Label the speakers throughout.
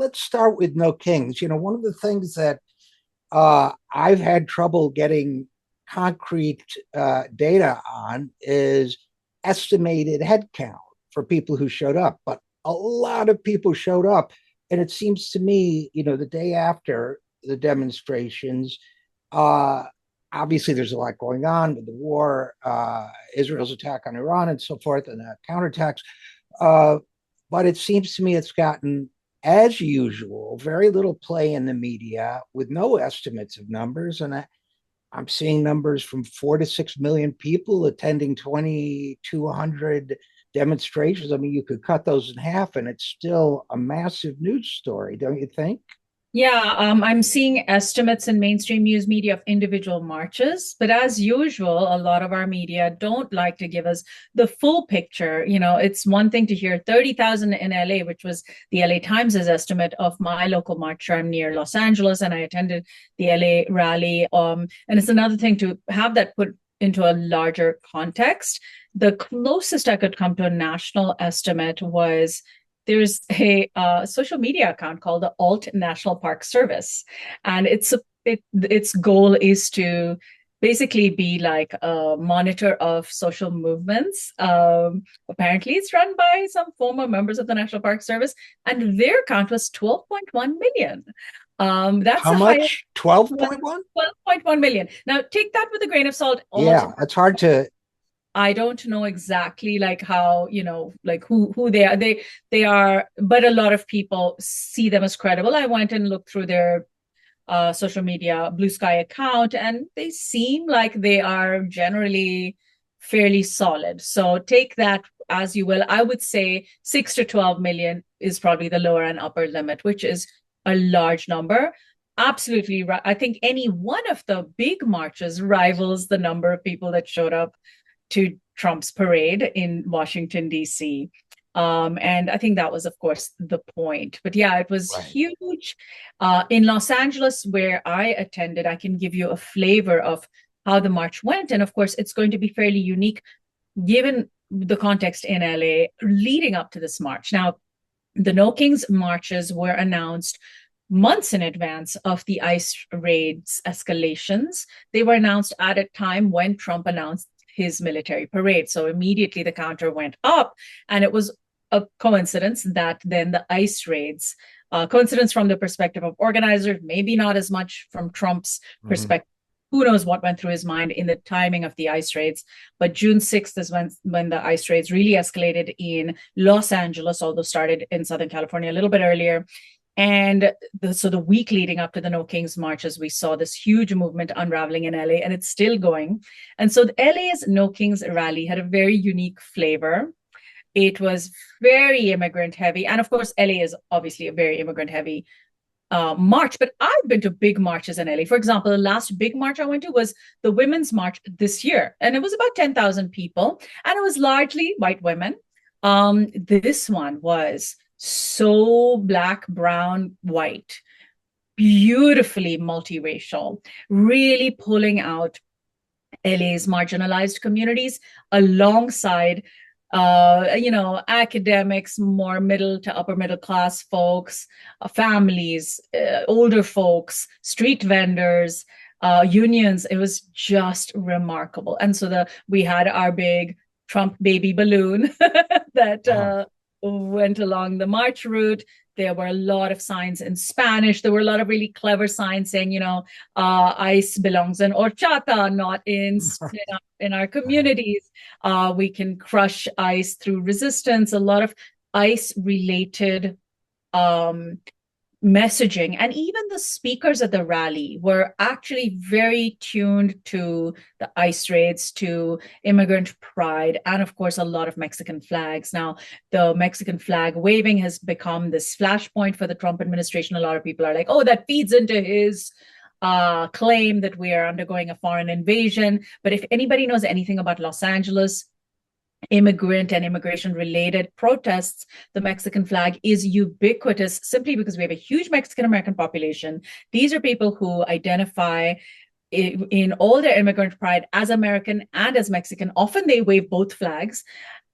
Speaker 1: let's start with no kings. One of the things that I've had trouble getting concrete data on is estimated headcount for people who showed up. But a lot of people showed up. And it seems to me, the day after the demonstrations, uh, obviously there's a lot going on with the war, Israel's attack on Iran and so forth, and counterattacks. Uh, but it seems to me it's gotten, as usual, very little play in the media with no estimates of numbers. And I'm seeing numbers from 4 to 6 million people attending 2,200 demonstrations. I mean, you could cut those in half, and it's still a massive news story, don't you think?
Speaker 2: Yeah, I'm seeing estimates in mainstream news media of individual marches, but as usual, a lot of our media don't like to give us the full picture. It's one thing to hear 30,000 in LA, which was the LA Times's estimate of my local march. I'm near Los Angeles and I attended the LA rally. And it's another thing to have that put into a larger context. The closest I could come to a national estimate was there's a social media account called the Alt National Park Service, and its goal is to basically be like a monitor of social movements. Apparently, it's run by some former members of the National Park Service, and their count was 12.1 million. That's
Speaker 1: How
Speaker 2: the highest.
Speaker 1: much? 12.1?
Speaker 2: 12.1 million. Now, take that with a grain of salt. Almost
Speaker 1: Yeah, it's hard to.
Speaker 2: I don't know exactly like how, like who they are. They are, but a lot of people see them as credible. I went and looked through their social media Blue Sky account, and they seem like they are generally fairly solid. So take that as you will. I would say 6 to 12 million is probably the lower and upper limit, which is a large number. Absolutely right. I think any one of the big marches rivals the number of people that showed up to Trump's parade in Washington, D.C. And I think that was, of course, the point. But yeah, it was
Speaker 1: Right.
Speaker 2: huge. In Los Angeles, where I attended, I can give you a flavor of how the march went. And of course, it's going to be fairly unique given the context in LA leading up to this march. Now, the No Kings marches were announced months in advance of the ICE raids escalations. They were announced at a time when Trump announced his military parade. So immediately the counter went up, and it was a coincidence that then the ICE raids, coincidence from the perspective of organizers, maybe not as much from Trump's
Speaker 1: Mhm.
Speaker 2: perspective. Who knows what went through his mind in the timing of the ICE raids? But June 6th is when the ICE raids really escalated in Los Angeles, although started in Southern California a little bit earlier. And so the week leading up to the No Kings marches, we saw this huge movement unraveling in LA, and it's still going. And so LA's No Kings rally had a very unique flavor. It was very immigrant heavy. And of course, LA is obviously a very immigrant heavy march, but I've been to big marches in LA. For example, the last big march I went to was the Women's March this year, and it was about 10,000 people, and it was largely white women. This one was so black, brown, white, beautifully multiracial, really pulling out LA's marginalized communities alongside academics, more middle to upper middle class folks, families, older folks, street vendors, unions. It was just remarkable. And so we had our big Trump baby balloon that
Speaker 1: Uh-huh.
Speaker 2: went along the march route. There were a lot of signs in Spanish. There were a lot of really clever signs saying, ICE belongs in horchata, not in our
Speaker 1: Uh-huh.
Speaker 2: communities. We can crush ICE through resistance. A lot of ICE related um, messaging. And even the speakers at the rally were actually very tuned to the ICE raids, to immigrant pride, and of course, a lot of Mexican flags. Now, the Mexican flag waving has become this flashpoint for the Trump administration. A lot of people are like, oh, that feeds into his claim that we are undergoing a foreign invasion. But if anybody knows anything about Los Angeles, immigrant and immigration related protests, the Mexican flag is ubiquitous simply because we have a huge Mexican American population. These are people who identify in all their immigrant pride as American and as Mexican. Often they wave both flags.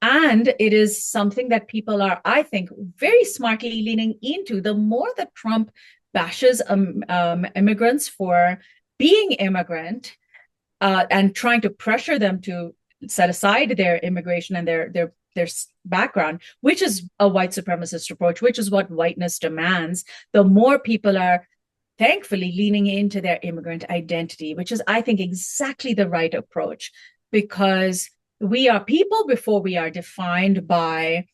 Speaker 2: And it is something that people are, I think, very smartly leaning into. The more that Trump bashes immigrants for being immigrant and trying to pressure them to set aside their immigration and their background, which is a white supremacist approach, which is what whiteness demands, the more people are thankfully leaning into their immigrant identity, which is, I think, exactly the right approach, because we are people before we are defined by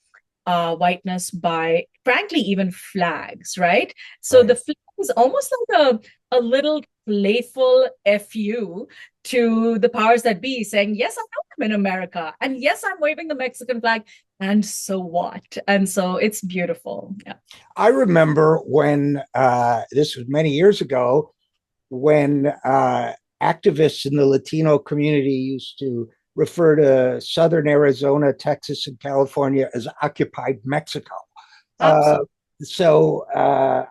Speaker 2: whiteness, by frankly even flags, right? So
Speaker 1: Right.
Speaker 2: the flag is almost like a little playful fu to the powers that be, saying, yes, I know I'm in America, and yes, I'm waving the Mexican flag, and so what? And so it's beautiful. Yeah.
Speaker 1: I remember when this was many years ago, when activists in the Latino community used to refer to Southern Arizona, Texas, and California as occupied Mexico. Uh,
Speaker 2: Absolutely.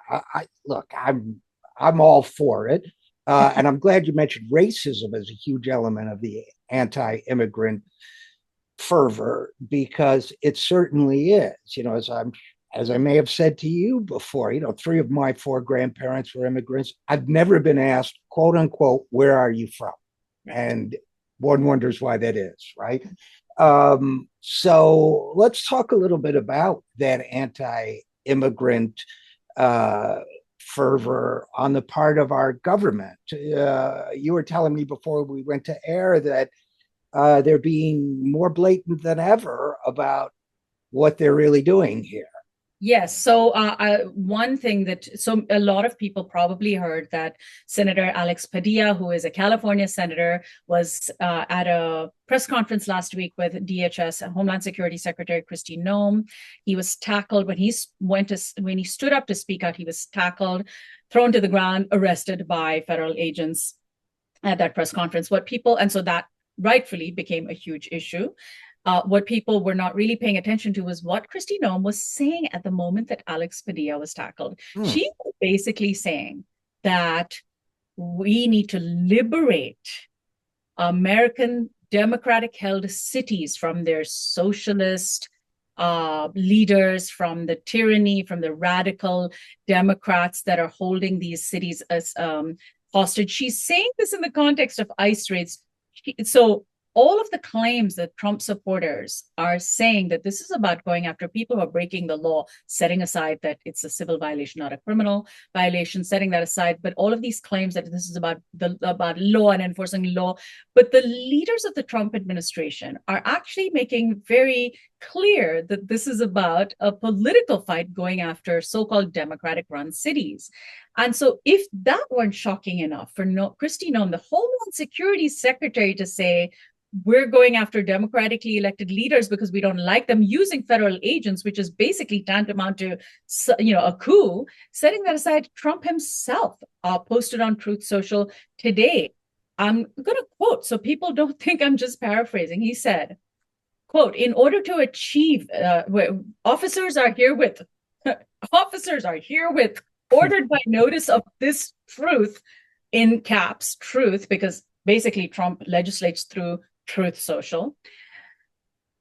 Speaker 1: look, I'm all for it, and I'm glad you mentioned racism as a huge element of the anti-immigrant fervor, because it certainly is. As I may have said to you before, three of my four grandparents were immigrants. I've never been asked, quote unquote, where are you from? And one wonders why that is, right? So let's talk a little bit about that anti-immigrant fervor on the part of our government. You were telling me before we went to air that they're being more blatant than ever about what they're really doing here.
Speaker 2: Yes. So one thing so a lot of people probably heard that Senator Alex Padilla, who is a California senator, was at a press conference last week with DHS Homeland Security Secretary Kristi Noem. He was tackled when he stood up to speak out. He was tackled, thrown to the ground, arrested by federal agents at that press conference. And so that rightfully became a huge issue. What people were not really paying attention to was what Kristi Noem was saying at the moment that Alex Padilla was tackled. She was basically saying that we need to liberate American democratic held cities from their socialist leaders, from the tyranny, from the radical Democrats that are holding these cities as hostage. She's saying this in the context of ICE raids. So all of the claims that Trump supporters are saying that this is about going after people who are breaking the law, setting aside that it's a civil violation, not a criminal violation, setting that aside. But all of these claims that this is about law and enforcing law. But the leaders of the Trump administration are actually making very clear that this is about a political fight going after so-called Democratic-run cities. And so if that weren't shocking enough for Kristi Noem, the Homeland Security Secretary, to say, we're going after democratically elected leaders because we don't like them, using federal agents, which is basically tantamount to, a coup. Setting that aside, Trump himself posted on Truth Social today. I'm going to quote so people don't think I'm just paraphrasing. He said, quote, in order to achieve, officers are herewith ordered by notice of this truth, in caps, truth, because basically Trump legislates through Truth Social,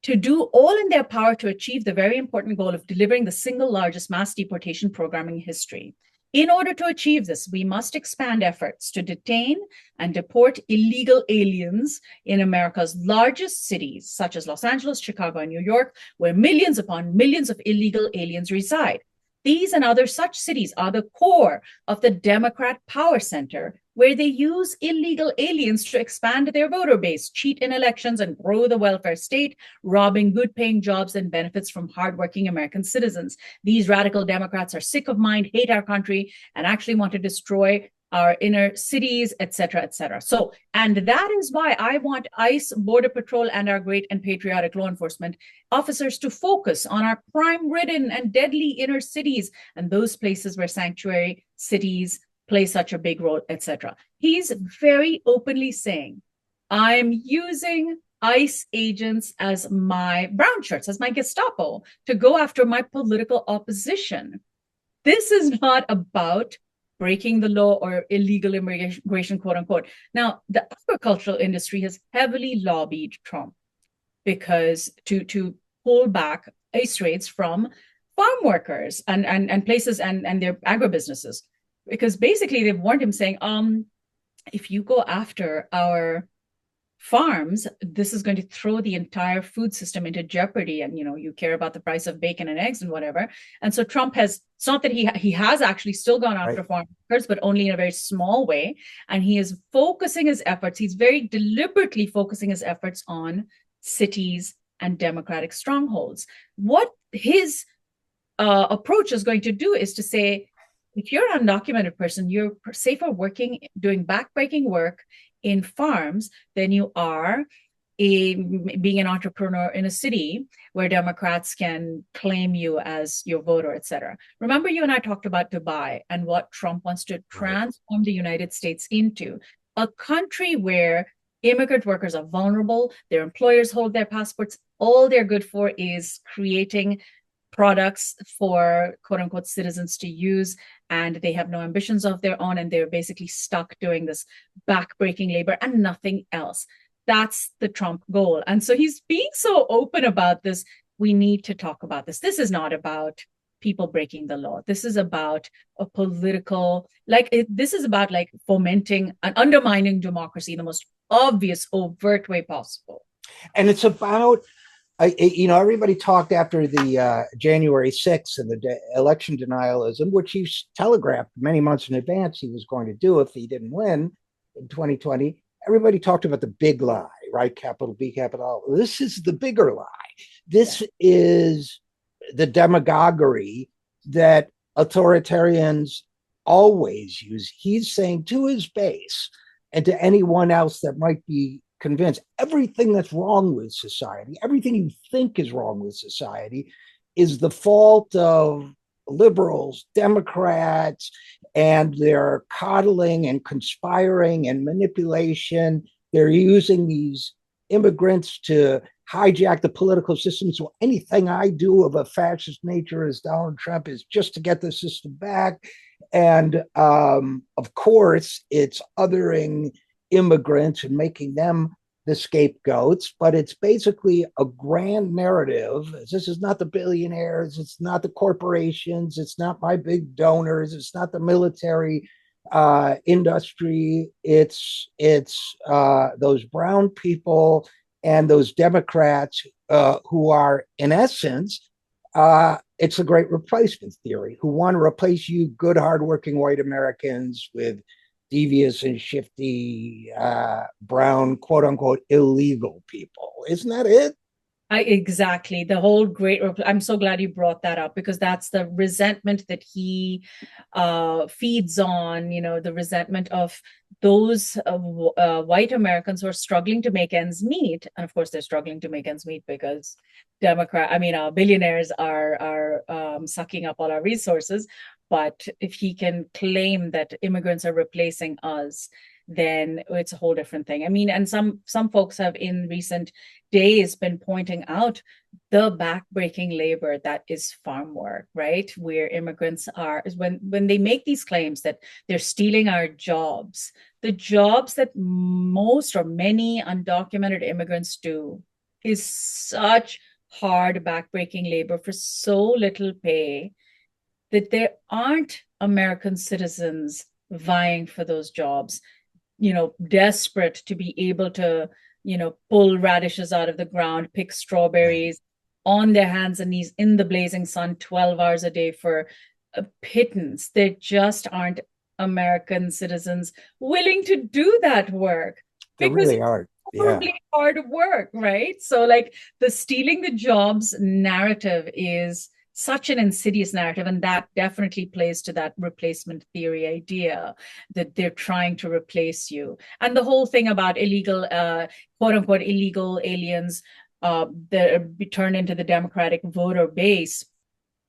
Speaker 2: to do all in their power to achieve the very important goal of delivering the single largest mass deportation program in history. In order to achieve this, we must expand efforts to detain and deport illegal aliens in America's largest cities, such as Los Angeles, Chicago, and New York, where millions upon millions of illegal aliens reside. These and other such cities are the core of the Democrat power center, where they use illegal aliens to expand their voter base, cheat in elections, and grow the welfare state, robbing good-paying jobs and benefits from hardworking American citizens. These radical Democrats are sick of mind, hate our country, and actually want to destroy our inner cities, et cetera, et cetera. So, and that is why I want ICE, Border Patrol, and our great and patriotic law enforcement officers to focus on our crime-ridden and deadly inner cities and those places where sanctuary cities play such a big role, et cetera. He's very openly saying, I'm using ICE agents as my brown shirts, as my Gestapo, to go after my political opposition. This is not about breaking the law or illegal immigration, quote unquote. Now, the agricultural industry has heavily lobbied Trump because to pull back ICE rates from farm workers and places and their agribusinesses. Because basically they've warned him saying, if you go after our farms, this is going to throw the entire food system into jeopardy. And you care about the price of bacon and eggs and whatever. And so Trump has, it's not that he has actually still gone after farm workers, but only in a very small way. And he is focusing his efforts. He's very deliberately focusing his efforts on cities and democratic strongholds. What his approach is going to do is to say, if you're an undocumented person, you're safer doing backbreaking work in farms than you are being an entrepreneur in a city where Democrats can claim you as your voter, et cetera. Remember, you and I talked about Dubai and what Trump wants to transform the United States into, a country where immigrant workers are vulnerable, their employers hold their passports, all they're good for is creating products for quote unquote citizens to use, and they have no ambitions of their own, and they're basically stuck doing this backbreaking labor and nothing else. That's the Trump goal. And so he's being so open about this. We need to talk about this. This is not about people breaking the law. This is about a political, this is about fomenting and undermining democracy in the most obvious, overt way possible.
Speaker 1: And it's about, everybody talked after the January 6th and the election denialism, which he telegraphed many months in advance he was going to do if he didn't win in 2020. Everybody talked about the big lie, right? Capital B, capital L. This is the bigger lie. This is the demagoguery that authoritarians always use. He's saying to his base and to anyone else that might be convinced, everything that's wrong with society, everything you think is wrong with society, is the fault of liberals, Democrats, and their coddling and conspiring and manipulation. They're using these immigrants to hijack the political system. So anything I do of a fascist nature as Donald Trump is just to get the system back. And of course, it's othering immigrants and making them the scapegoats, but it's basically a grand narrative. This is not the billionaires, it's not the corporations, it's not my big donors, it's not the military industry, it's those brown people and those Democrats who are, in essence, it's a great replacement theory, who want to replace you good, hardworking white Americans with devious and shifty brown, quote unquote, illegal people. Isn't that it?
Speaker 2: Exactly. The whole I'm so glad you brought that up, because that's the resentment that he feeds on, the resentment of those white Americans who are struggling to make ends meet. And of course, they're struggling to make ends meet because billionaires are sucking up all our resources. But if he can claim that immigrants are replacing us, then it's a whole different thing. And some folks have in recent days been pointing out the backbreaking labor that is farm work, right? Where immigrants are, is when they make these claims that they're stealing our jobs, the jobs that most or many undocumented immigrants do is such hard backbreaking labor for so little pay that there aren't American citizens vying for those jobs, desperate to be able to, pull radishes out of the ground, pick strawberries on their hands and knees in the blazing sun 12 hours a day for a pittance. There just aren't American citizens willing to do that work.
Speaker 1: They really are.
Speaker 2: Horribly hard work, right? So the stealing the jobs narrative is such an insidious narrative, and that definitely plays to that replacement theory idea that they're trying to replace you. And the whole thing about illegal, quote unquote, illegal aliens that be turned into the Democratic voter base.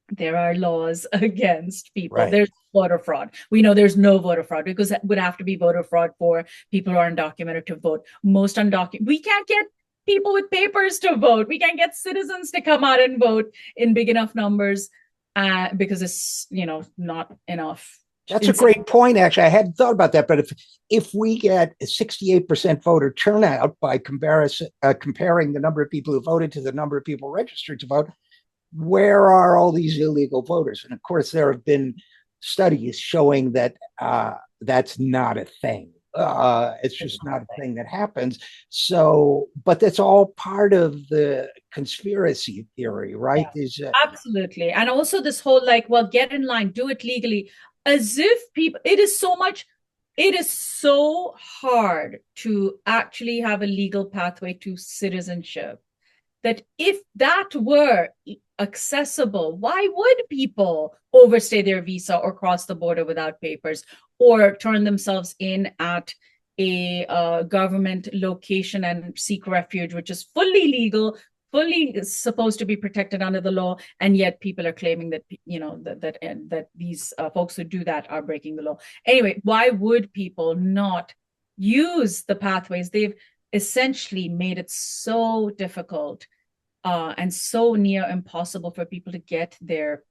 Speaker 2: There are laws against people. Right. There's voter fraud. We know there's no voter fraud because it would have to be voter fraud for people who are undocumented to vote. Most undocumented, we can't get people with papers to vote. We can't get citizens to come out and vote in big enough numbers because it's, not enough
Speaker 1: That's a great point. Actually, I hadn't thought about that. But if we get a 68% voter turnout by comparison, comparing the number of people who voted to the number of people registered to vote, where are all these illegal voters? And of course, there have been studies showing that that's not a thing. It's just not a thing that happens. So, but that's all part of the conspiracy theory, right?
Speaker 2: Yeah, absolutely. And also this whole like, well, get in line, do it legally, as if people, it is so hard to actually have a legal pathway to citizenship that if that were accessible, why would people overstay their visa or cross the border without papers or turn themselves in at a government location and seek refuge, which is fully legal, fully supposed to be protected under the law, and yet people are claiming that that these folks who do that are breaking the law. Anyway, why would people not use the pathways? They've essentially made it so difficult and so near impossible for people to get their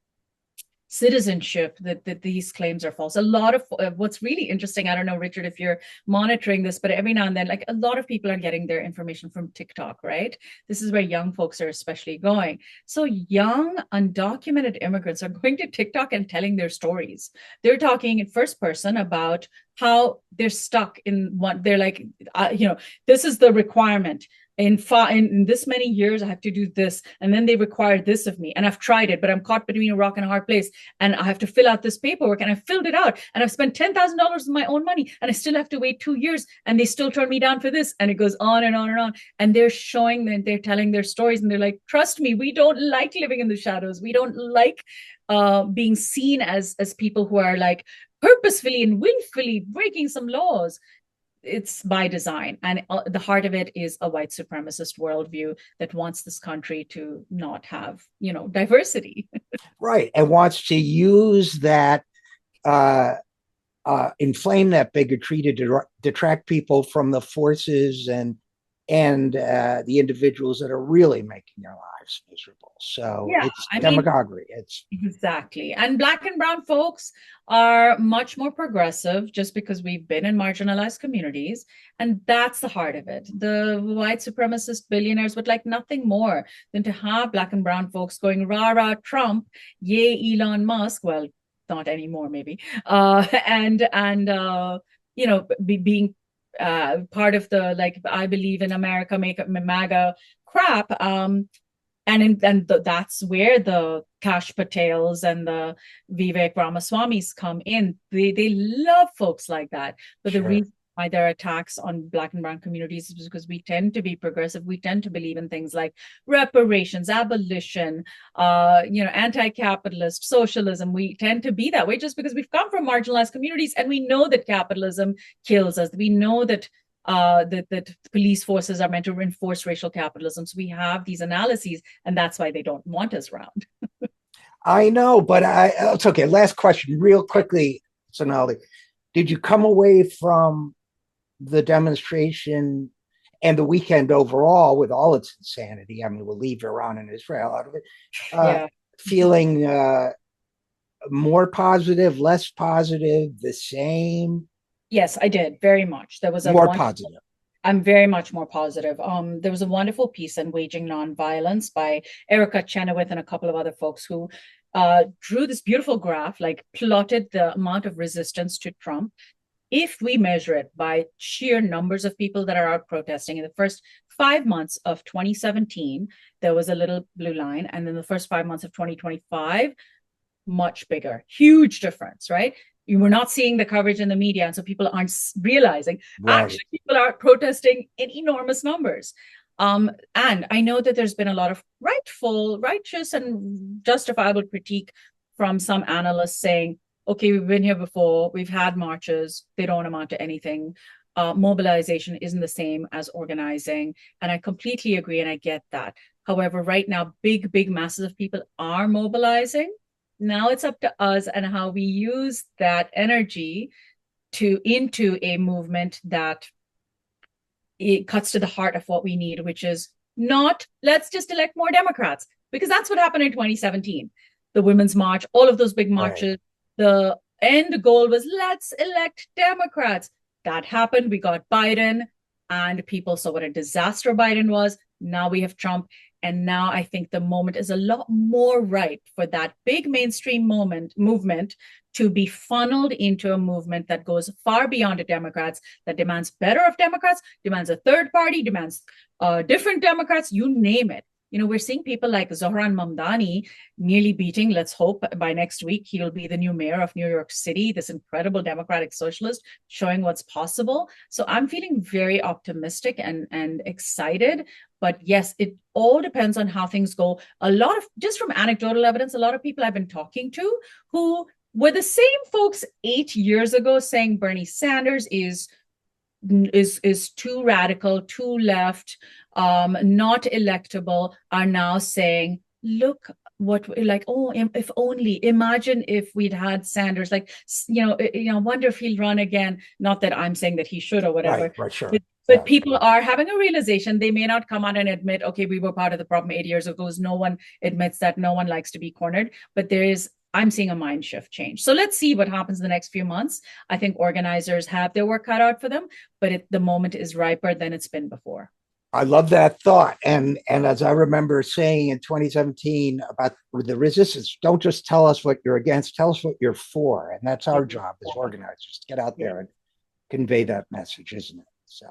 Speaker 2: citizenship that these claims are false. A lot of what's really interesting, I don't know, Richard, if you're monitoring this, but every now and then, like a lot of people are getting their information from TikTok, right? This is where young folks are especially going. So young undocumented immigrants are going to TikTok and telling their stories. They're talking in first person about how they're stuck in what they're like, this is the requirement. In this many years, I have to do this. And then they require this of me. And I've tried it, but I'm caught between a rock and a hard place. And I have to fill out this paperwork. And I filled it out. And I've spent $10,000 of my own money. And I still have to wait 2 years. And they still turn me down for this. And it goes on and on and on. And they're showing that they're telling their stories. And they're like, trust me, we don't like living in the shadows. We don't like being seen as people who are like purposefully and willfully breaking some laws. It's by design, and the heart of it is a white supremacist worldview that wants this country to not have diversity.
Speaker 1: Right, and wants to use that, inflame that bigotry to detract people from the forces and the individuals that are really making their lives miserable. So yeah, it's demagoguery. It's
Speaker 2: exactly. And Black and brown folks are much more progressive just because we've been in marginalized communities. And that's the heart of it. The white supremacist billionaires would like nothing more than to have Black and brown folks going, rah, rah, Trump, yay, Elon Musk. Well, not anymore, maybe. Being part of the, like, I believe in America, make MAGA crap. That's where the Kash Patels and the Vivek Ramaswamis come in. They love folks like that. But sure. The reason why there are attacks on Black and brown communities is because we tend to be progressive. We tend to believe in things like reparations, abolition, anti-capitalist, socialism. We tend to be that way just because we've come from marginalized communities, and we know that capitalism kills us. We know that that police forces are meant to reinforce racial capitalism. So we have these analyses, and that's why they don't want us around.
Speaker 1: I know, but it's okay. Last question, real quickly, Sonali. Did you come away from the demonstration and the weekend overall, with all its insanity? I mean, we'll leave Iran and Israel out of it. Feeling more positive, less positive, the same?
Speaker 2: Yes, I did, very much. There was
Speaker 1: more positive.
Speaker 2: I'm very much more positive. There was a wonderful piece on Waging Nonviolence by Erica Chenoweth and a couple of other folks who drew this beautiful graph, like plotted the amount of resistance to Trump. If we measure it by sheer numbers of people that are out protesting, in the first 5 months of 2017, there was a little blue line. And then the first 5 months of 2025, much bigger, huge difference, right? You were not seeing the coverage in the media, and so people aren't realizing actually people are protesting in enormous numbers. And I know that there's been a lot of righteous and justifiable critique from some analysts saying, okay, we've been here before, we've had marches, they don't amount to anything. Mobilization isn't the same as organizing. And I completely agree, and I get that. However, right now, big masses of people are mobilizing. Now it's up to us and how we use that energy into a movement that it cuts to the heart of what we need, which is not let's just elect more Democrats, because that's what happened in 2017. The Women's March, all of those big marches, the end goal was let's elect Democrats. That happened. We got Biden, and people saw what a disaster Biden was. Now we have Trump. And now I think the moment is a lot more ripe for that big mainstream movement to be funneled into a movement that goes far beyond the Democrats, that demands better of Democrats, demands a third party, demands different Democrats, you name it. You know, we're seeing people like Zohran Mamdani nearly beating, let's hope by next week, he'll be the new mayor of New York City, this incredible democratic socialist showing what's possible. So I'm feeling very optimistic and excited. But yes, it all depends on how things go. A lot of, just from anecdotal evidence, a lot of people I've been talking to who were the same folks 8 years ago saying Bernie Sanders is too radical, too left, not electable, are now saying, look what, like, oh, if only, imagine if we'd had Sanders, like, wonder if he'll run again. Not that I'm saying that he should or whatever.
Speaker 1: Right, sure.
Speaker 2: But people are having a realization. They may not come out and admit, okay, we were part of the problem 8 years ago. No one admits that. No one likes to be cornered. But I'm seeing a mind shift change. So let's see what happens in the next few months. I think organizers have their work cut out for them, but the moment is riper than it's been before.
Speaker 1: I love that thought. And as I remember saying in 2017 about the resistance, don't just tell us what you're against, tell us what you're for. And that's our job as organizers, to get out there and convey that message, isn't it? So.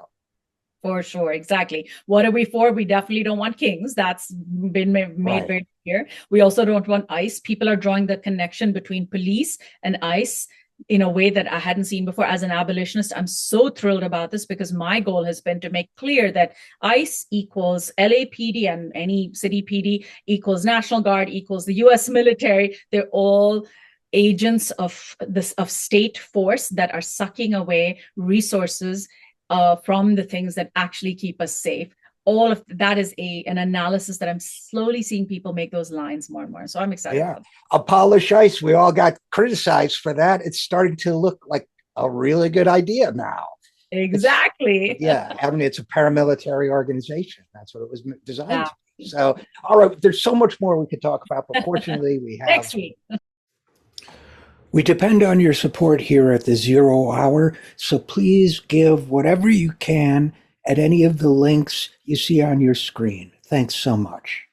Speaker 2: For sure, exactly. What are we for? We definitely don't want kings. That's been made very clear. We also don't want ICE. People are drawing the connection between police and ICE in a way that I hadn't seen before. As an abolitionist, I'm so thrilled about this because my goal has been to make clear that ICE equals LAPD and any city PD equals National Guard equals the US military. They're all agents of state force that are sucking away resources from the things that actually keep us safe. All of that is an analysis that I'm slowly seeing people make those lines more and more. So I'm excited.
Speaker 1: Yeah. Abolish ICE. We all got criticized for that. It's starting to look like a really good idea now.
Speaker 2: Exactly.
Speaker 1: It's a paramilitary organization. That's what it was designed to be. So, all right, there's so much more we could talk about, but fortunately we have
Speaker 2: next week.
Speaker 1: We depend on your support here at the 0 Hour, so please give whatever you can at any of the links you see on your screen. Thanks so much.